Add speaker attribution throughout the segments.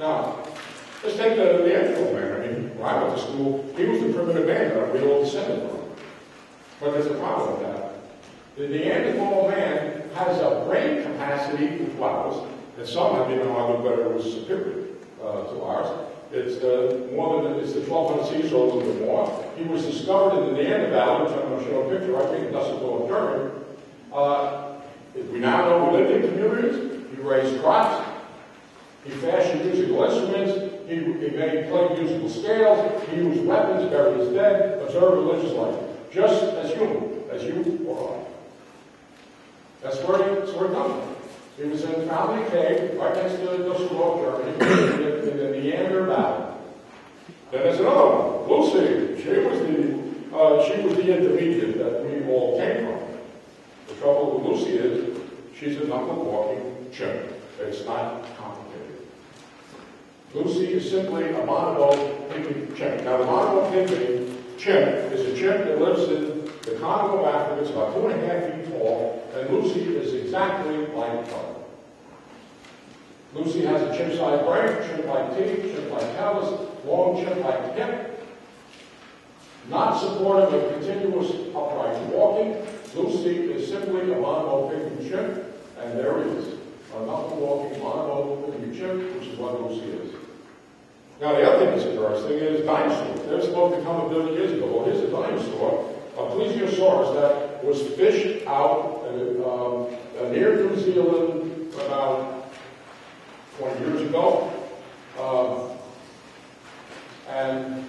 Speaker 1: Now, let's take the Neanderthal man. I mean, when I went to school, he was the primitive man that we all descended from. But there's a problem with that. The Neanderthal man has a brain capacity with flowers, and some have even argued whether it was superior to ours. It's more than it's the 1,200 years old, a little bit more. He was discovered in the Neanderthal, which I'm going to show a picture. I think in Dusseldorf, Germany. We now know he lived in communities. He raised crops. He fashioned musical instruments. He played musical scales. He used weapons, buried his dead, observed religious life, just as human as you or I. That's where he comes from. He was found in a cave right next to Dusseldorf, Germany, in the Neander Valley. Then there's another one, Lucy. She was the intermediate that we all came from. The trouble with Lucy is she's a knuckle-walking chimp. It's not complicated. Lucy is simply a bonobo pygmy chimp. Now, the bonobo pygmy chimp is a chimp that lives in the Congo of Africa. It's about 2.5 feet tall, and Lucy is exactly like her. Lucy has a chimp-sized brain, chimp-like teeth, chimp-like pelvis, long chimp-like hip, not supportive of continuous upright walking. Lucy is simply a bonobo pygmy chimp, and there it is, a knuckle-walking bonobo pygmy chimp, which is what Lucy is. Now, the other thing that's interesting is dinosaurs. They're supposed to come 1 billion years ago. Well, here's a dinosaur, a plesiosaurus that was fished out near New Zealand about 20 years ago. And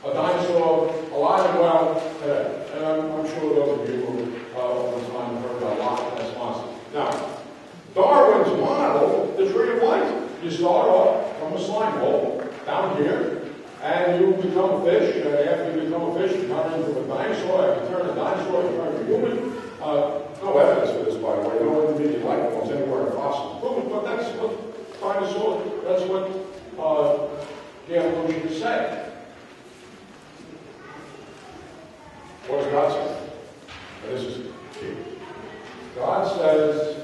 Speaker 1: a dinosaur alive and well today. And I'm sure those of you who over time have heard about Loch Ness Monster. Now, Darwin's model, the tree of life. You start off from a slime hole down here, and you become a fish, and after you become a fish, you turn into a dinosaur. After you turn a dinosaur, you turn into a human. No evidence for this, by the way. No intermediate life forms anywhere in fossils proven, but that's what dinosaurs, that's what the evolutionists say. What does God say? And this is key. God says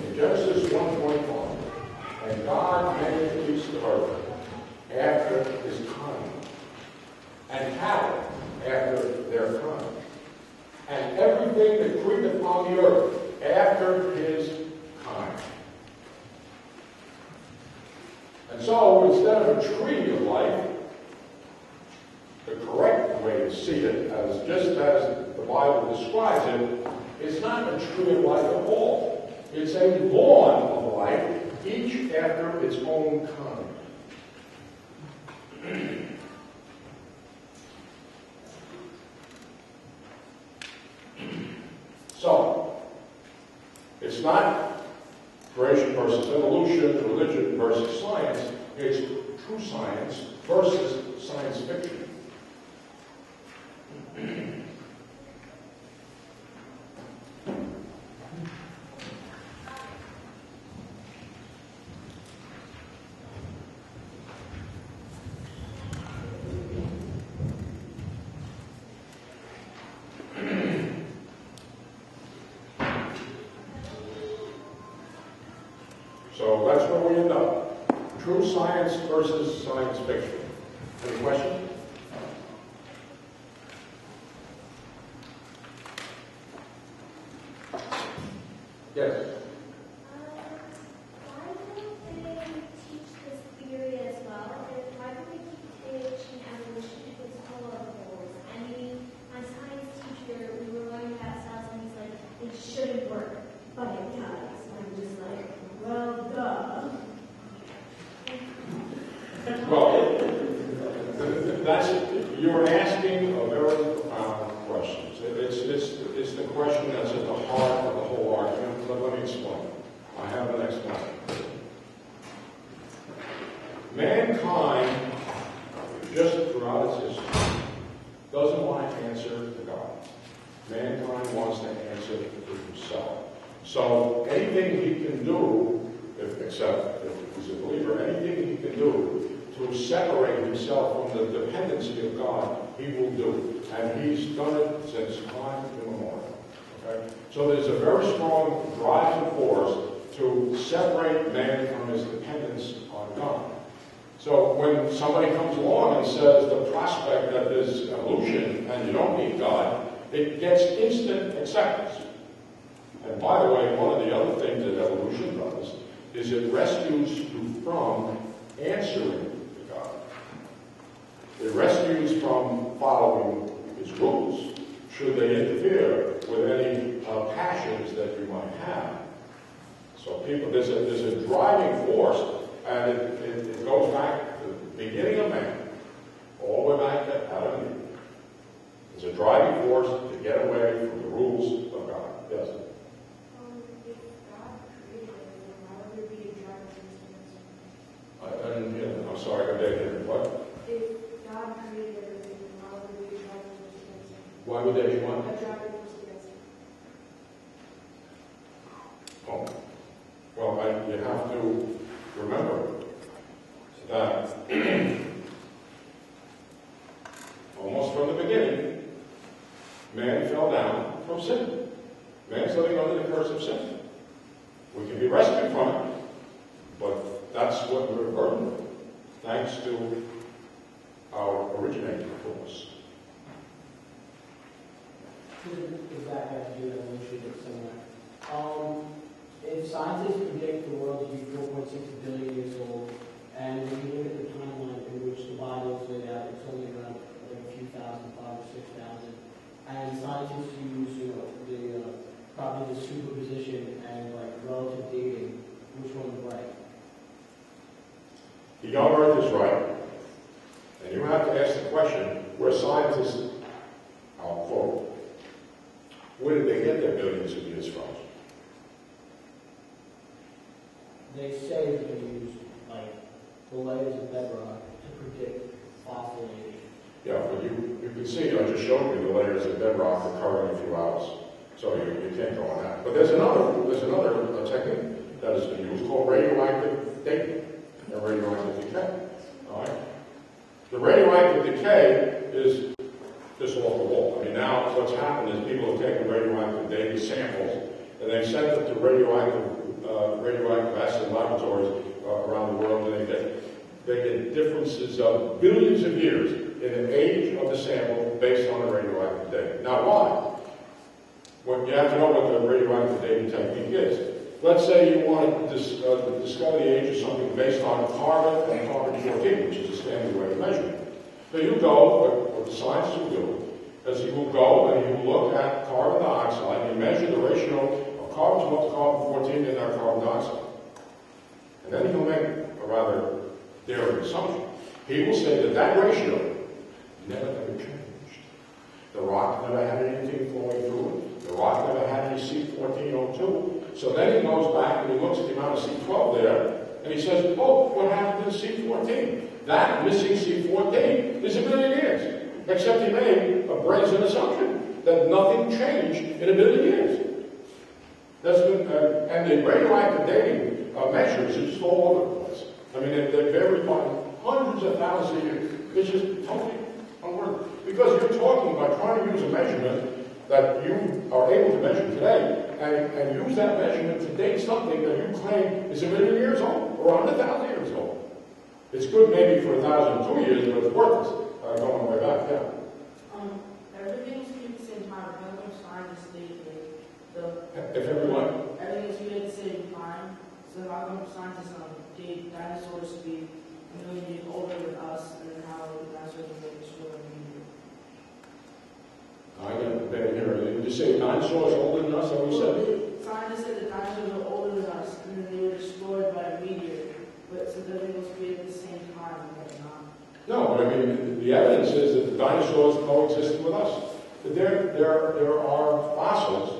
Speaker 1: in Genesis 1:25, and God made the beasts of earth after his kind, and cattle after their kind, and everything that creepeth upon the earth after his kind. And so, instead of a tree of life, the correct way to see it, just as the Bible describes it, it's not a tree of life at all. It's a lawn of life, each after its own kind. So, it's not creation versus evolution, religion versus science. It's true science versus science fiction. So that's where we end up. True science versus science fiction. Any questions? Yes?
Speaker 2: Why don't they teach this theory as well? Why don't they teach creation and evolution if it's full of holes? I mean, my science teacher, we were learning about cells, and he's like, it shouldn't work, but it does. And I'm just like, well, duh.
Speaker 1: Well, you're asking a very profound question. It's the question that's at the heart of the whole argument. Let me explain. I have an explanation. Mankind, just throughout its history, doesn't want to answer to God. Mankind wants to answer to himself. So anything he can do, except if he's a believer, anything he can do to separate himself from the dependency of God, he will do. And he's done it since time immemorial. Okay? So there's a very strong driving force to separate man from his dependence on God. So when somebody comes along and says the prospect that there's evolution and you don't need God, it gets instant acceptance. And by the way, one of the other things that evolution does is it rescues you from answering to God. It rescues from following His rules, should they interfere with any passions that you might have. So people, there's a driving force, and it goes back to the beginning of man, all the way back to Adam and Eve. There's a driving force to get away from the rules of God. Yes?
Speaker 2: If God created everything, why would there be a driving force?
Speaker 1: I'm sorry, I didn't what?
Speaker 2: If God created everything, why would there be a driving force against him?
Speaker 1: Why would there be one?
Speaker 2: A driving force against him.
Speaker 1: Oh. Well, you have to remember that almost from the beginning, man fell down from sin. Man's living under the curse of sin. We can be rescued from it, but that's what we're burdened with, thanks to our originating force.
Speaker 3: Exactly, I do that when you somewhere. If scientists predict the world to be 4.6 billion years old, and when you look at the timeline in which the Bible is laid out, it's only around like a few thousand, 5,000 or 6,000, and scientists use, probably the superposition and like relative dating, which one's right?
Speaker 1: The young earth is right, and you have to ask the question, where scientists, I'll quote, where did they get their billions of years from?
Speaker 3: They say that they use like the layers of bedrock to predict fossil age.
Speaker 1: Yeah, but you can see, I just showed you the layers of bedrock occur in a few hours. So you can't go on that. But there's another technique that has been used called radioactive dating and radioactive decay. All right? The radioactive decay is just off the wall. I mean, now what's happened is people have taken radioactive dating samples and they've sent them to radioactive acid laboratories around the world, and they get differences of billions of years in the age of the sample based on the radioactive dating. Now, why? Well, you have to know what the radioactive dating technique is. Let's say you want to discover the age of something based on carbon and carbon-14, which is a standard way of measuring it. So you go, what the scientists will do, is you will go and you will look at carbon dioxide and you measure the ratio of carbon-12 to carbon-14 in our carbon dioxide. And then he'll make a rather daring assumption. He will say that that ratio never ever changed. The rock never had anything flowing through it. The rock never had any C14O2. So then he goes back and he looks at the amount of C12 there, and he says, oh, what happened to C14? That missing C14 is a billion years. Except he made a brazen assumption that nothing changed in a billion years. That's been, and the radioactive dating measures are just all over the place. I mean, they vary by hundreds of thousands of years. It's just totally unworthy. Because you're talking about trying to use a measurement that you are able to measure today and use that measurement to date something that you claim is a million years old or 100,000 years old. It's good maybe for 1,002 years, but it's worthless going way back. Yeah.
Speaker 4: Everything's viewed at the same time. Everyone scientists state
Speaker 1: If everyone.
Speaker 4: everything's viewed at the same time. So how come scientists date dinosaurs to be a million years older than us, and then how the dinosaurs are maybe shorter than we
Speaker 1: I got bad here. Did you say dinosaurs older than us? Or we said?
Speaker 4: Scientists said the dinosaurs are older than us, and then they were destroyed by a meteor. But so they're supposed to be at the same time, but not.
Speaker 1: No, I mean, the evidence is that the dinosaurs coexisted with us. There are fossils,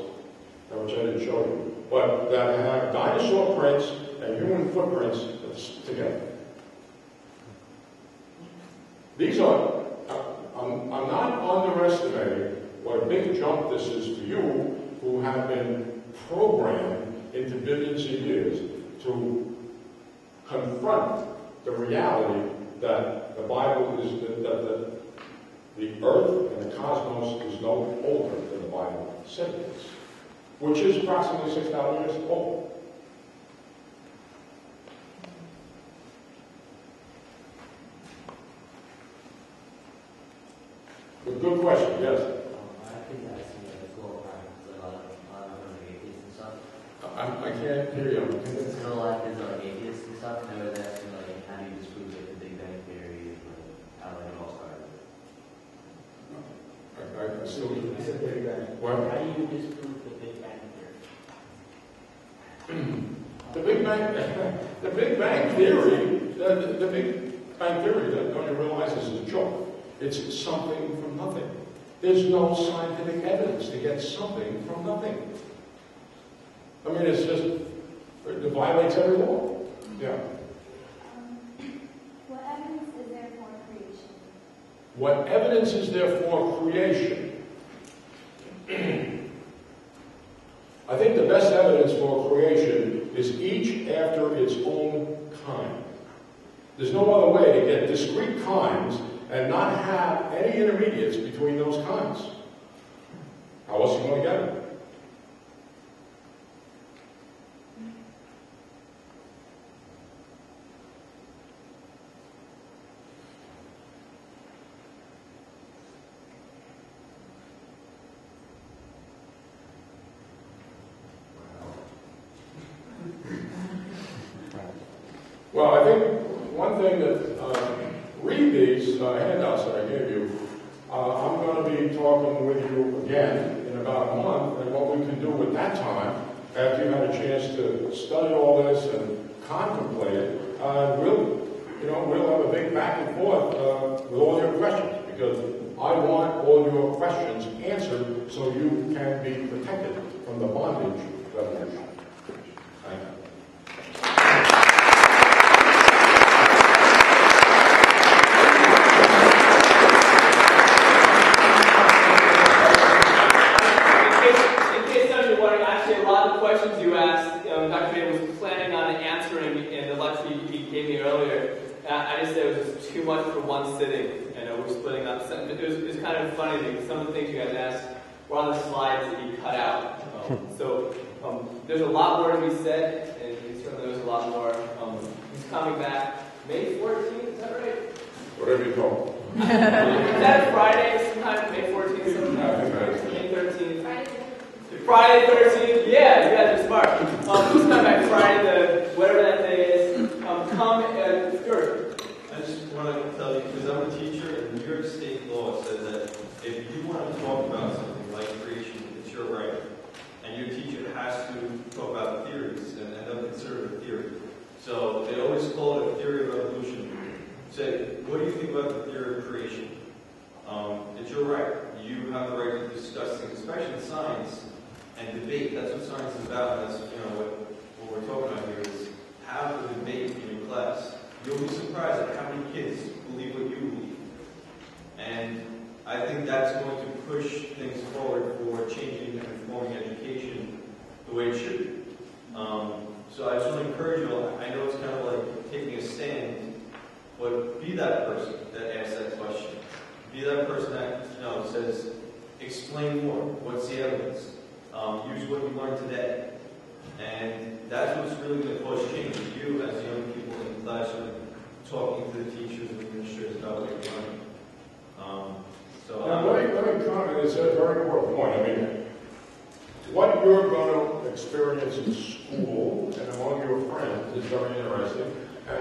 Speaker 1: which I didn't show you, but that have dinosaur prints and human footprints together. These are, I'm not underestimating what a big jump this is for you who have been programmed into billions of years to confront the reality that the Bible is, that the earth and the cosmos is no older than the Bible said it is, which is approximately 6,000 years old. good question, yes.
Speaker 5: I think I see that as well, right? It's a lot of atheists and stuff.
Speaker 1: I can't hear you.
Speaker 5: There's a lot of atheists and stuff, and they were asking, like, how do you disprove like, the Big Bang Theory, like, how it all started?
Speaker 1: I still
Speaker 3: It's a Big Bang.
Speaker 1: What?
Speaker 3: How do you disprove the Big Bang theory?
Speaker 1: The Big Bang Theory, the Big Bang Theory, don't you realize this is a joke? It's something from nothing. There's no scientific evidence to get something from nothing. I mean, it's just, it violates every law. Yeah.
Speaker 2: What evidence is there for creation?
Speaker 1: What evidence is there for creation? I think the best evidence for creation is each after its own kind. There's no other way to get discrete kinds and not have any intermediates between those kinds. How else are you going to get it? Well, I think one thing that, read these handouts that I gave you. I'm going to be talking with you again in about a month, and what we can do at that time, after you've had a chance to study all this and contemplate it, we'll have a big back and forth with all your questions, because I want all your questions answered so you can be protected from the bondage revolution. Thank you.
Speaker 6: You asked, Dr. Bailey was planning on answering in the lecture he gave me earlier. I just said it was just too much for one sitting, and we're splitting up. It was kind of funny because some of the things you guys asked were on the slides that he cut out. There's a lot more to be said, and certainly there's a lot more. He's coming back May 14th, is that right?
Speaker 1: Whatever you call it.
Speaker 6: Is that Friday sometime? May 14th sometime?
Speaker 1: May
Speaker 6: 13th? Friday 13th, yeah, you guys are smart. Just come back Friday, whatever that day is. Come and Stuart.
Speaker 7: I just want to tell you, because I'm a teacher, and New York State law says that if you want to talk about something like creation, it's your right. And your teacher has to talk about theories, and they'll consider it a theory. So they always call it a theory of evolution. Say, what do you think about the theory of creation? It's your right. You have the right to discuss things, especially in science. And debate, that's what science is about. That's what we're talking about here is have a debate in your class. You'll be surprised at how many kids believe what you believe. And I think that's going to push things forward for changing and reforming education the way it should be. So I just want to encourage you all. I know it's kind of like taking a stand, but be that person that asks that question. Be that person that says, explain more. What's the evidence? Use what you learned today. And that's what's really going to cause change. You, as young people in the classroom, talking to the teachers and administrators about what you're learning.
Speaker 1: Let me comment. It's a very important point. I mean, what you're going to experience in school and among your friends is very interesting. And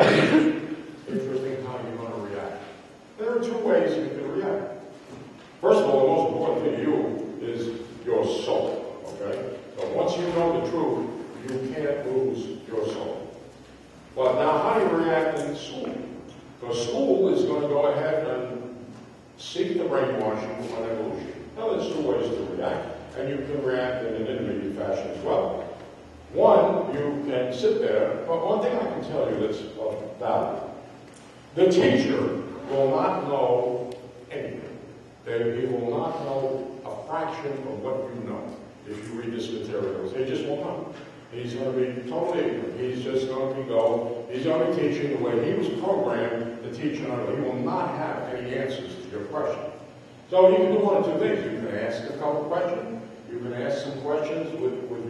Speaker 1: it's interesting how you're going to react. There are two ways you can react. First of all, the most important thing to you is your soul. Okay? So once you know the truth, you can't lose your soul. But now how do you react in school? Because school is going to go ahead and seek the brainwashing on evolution. Now there's two ways to react, and you can react in an intermediate fashion as well. One, you can sit there, but one thing I can tell you that's of value. The teacher will not know anything. He will not know a fraction of what you know. If you read this material, he just won't know. He's going to be totally ignorant. He's just going to he's going to be teaching the way he was programmed to teach another. He will not have any answers to your question. So you can do one of two things. You can ask a couple questions. You can ask some questions with